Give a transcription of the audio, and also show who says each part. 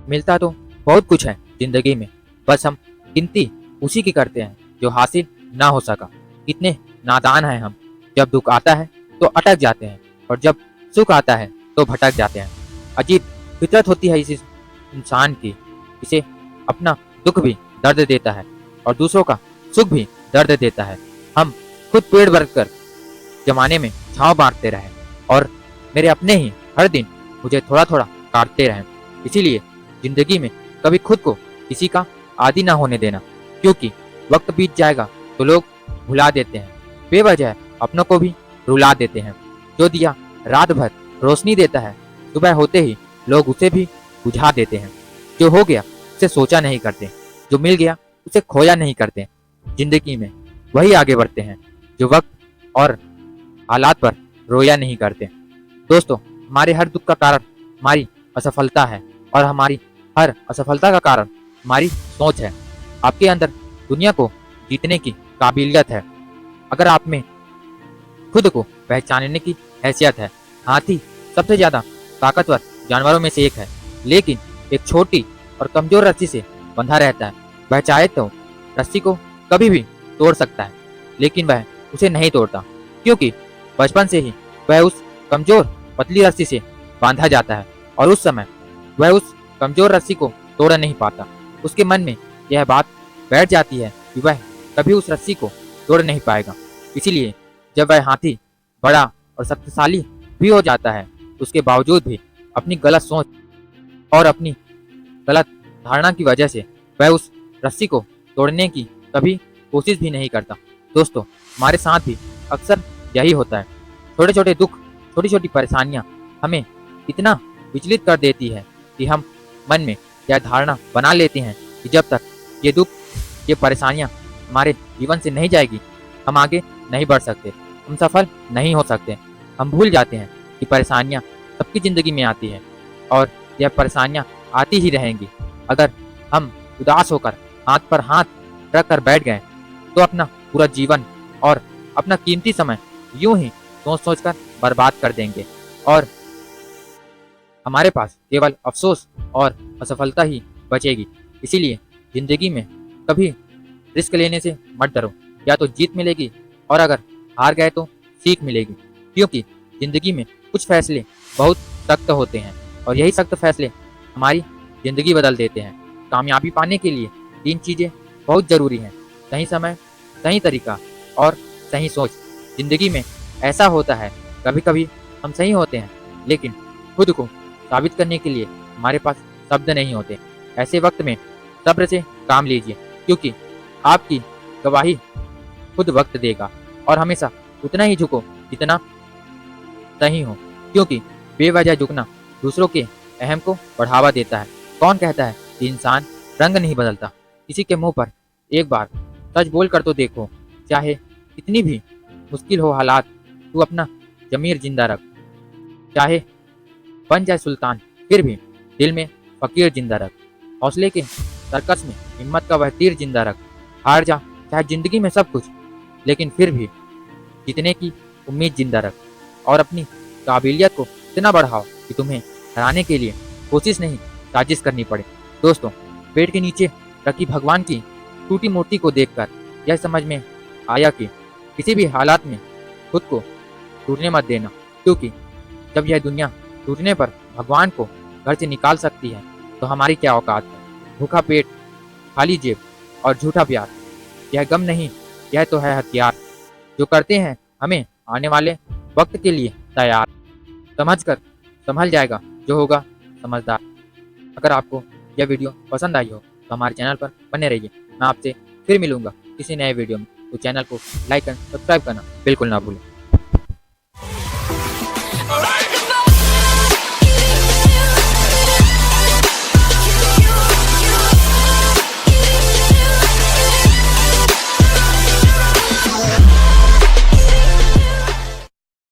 Speaker 1: मिलता तो बहुत कुछ है जिंदगी में, बस हम गिनती उसी की करते हैं जो हासिल ना हो सका। कितने नादान हैं हम। जब दुख आता है तो अटक जाते हैं और जब सुख आता है तो भटक जाते हैं। अजीब फितरत होती है इस इंसान की। इसे अपना दुख भी दर्द देता है और दूसरों का सुख भी दर्द देता है। हम खुद पेड़ बनकर जमाने में छांव बांटते रहे और मेरे अपने ही हर दिन मुझे थोड़ा थोड़ा काटते रहे। इसीलिए जिंदगी में कभी खुद को किसी का आदी ना होने देना, क्योंकि वक्त बीत जाएगा तो लोग भुला देते हैं, बेवजह अपनों को भी रुला देते हैं। जो दिया रात भर रोशनी देता है, सुबह होते ही लोग उसे भी बुझा देते हैं। जो हो गया उसे सोचा नहीं करते, जो मिल गया उसे खोया नहीं करते। जिंदगी में वही आगे बढ़ते हैं जो वक्त और हालात पर रोया नहीं करते। दोस्तों, हमारे हर दुख का कारण हमारी असफलता है और हमारी हर असफलता का कारण हमारी सोच है। आपके अंदर दुनिया को जीतने की काबिलियत है, अगर आप में खुद को पहचानने की हैसियत है। हाथी सबसे ज्यादा ताकतवर जानवरों में से एक है, लेकिन एक छोटी और कमजोर रस्सी से बंधा रहता है। वह चाहे तो रस्सी को कभी भी तोड़ सकता है, लेकिन वह उसे नहीं तोड़ता, क्योंकि बचपन से ही वह उस कमजोर पतली रस्सी से बांधा जाता है और उस समय वह उस कमजोर रस्सी को तोड़ नहीं पाता। उसके मन में यह बात बैठ जाती है कि वह कभी उस रस्सी को तोड़ नहीं पाएगा। इसीलिए जब वह हाथी बड़ा और शक्तिशाली भी हो जाता है, उसके बावजूद भी अपनी गलत सोच और अपनी गलत धारणा की वजह से वह उस रस्सी को तोड़ने की कभी कोशिश भी नहीं करता। दोस्तों, हमारे साथ भी अक्सर यही होता है। छोटे छोटे दुख, छोटी छोटी परेशानियां हमें इतना विचलित कर देती है कि हम मन में यह धारणा बना लेते हैं कि जब तक ये दुख, ये परेशानियां हमारे जीवन से नहीं जाएगी, हम आगे नहीं बढ़ सकते, हम सफल नहीं हो सकते। हम भूल जाते हैं कि परेशानियां सबकी जिंदगी में आती है और यह परेशानियां आती ही रहेंगी। अगर हम उदास होकर हाथ पर हाथ रख कर बैठ गए तो अपना पूरा जीवन और अपना कीमती समय यूं ही सोच सोच कर बर्बाद कर देंगे और हमारे पास केवल अफसोस और असफलता ही बचेगी। इसीलिए जिंदगी में कभी रिस्क लेने से मत डरो, या तो जीत मिलेगी और अगर हार गए तो सीख मिलेगी। क्योंकि जिंदगी में कुछ फैसले बहुत सख्त होते हैं और यही सख्त फैसले हमारी जिंदगी बदल देते हैं। कामयाबी पाने के लिए 3 चीजें बहुत जरूरी हैं: सही समय, सही तरीका और सही सोच। जिंदगी में ऐसा होता है, कभी कभी हम सही होते हैं, लेकिन खुद को साबित करने के लिए हमारे पास शब्द नहीं होते। ऐसे वक्त में सब्र से काम लीजिए, क्योंकि आपकी गवाही खुद वक्त देगा और हमेशा उतना ही झुको जितना सही हो, क्योंकि बेवजह झुकना दूसरों के अहम को बढ़ावा देता है। कौन कहता है कि इंसान रंग नहीं बदलता? किसी के मुंह पर एक बार सच बोल कर तो देखो, चाहे कितनी भी मुश्किल हो हालात, तू अपना जमीर जिंदा रख। चाहे बन जाए सुल्तान, फिर भी दिल में फकीर जिंदा रख। हौसले के सर्कस में हिम्मत का वह तीर जिंदा रख। हार जा चाहे जिंदगी में सब कुछ, लेकिन फिर भी जीतने की उम्मीद जिंदा रख और अपनी काबिलियत को इतना बढ़ाओ कि तुम्हें हराने के लिए कोशिश नहीं, साजिश करनी पड़े। दोस्तों, पेड़ के नीचे रखी भगवान की टूटी मूर्ति को देखकर यह समझ में आया कि किसी भी हालात में खुद को टूटने मत देना, क्योंकि जब यह दुनिया टूटने पर भगवान को घर से निकाल सकती है तो हमारी क्या औकात है। भूखा पेट, खाली जेब और झूठा प्यार, यह गम नहीं, यह तो है हथियार जो करते हैं हमें आने वाले वक्त के लिए तैयार। समझ कर संभल जाएगा जो होगा समझदार। अगर आपको यह वीडियो पसंद आई हो तो हमारे चैनल पर बने रहिए। मैं आपसे फिर मिलूंगा किसी नए वीडियो में, तो चैनल को लाइक एंड सब्सक्राइब करना बिल्कुल ना भूलें।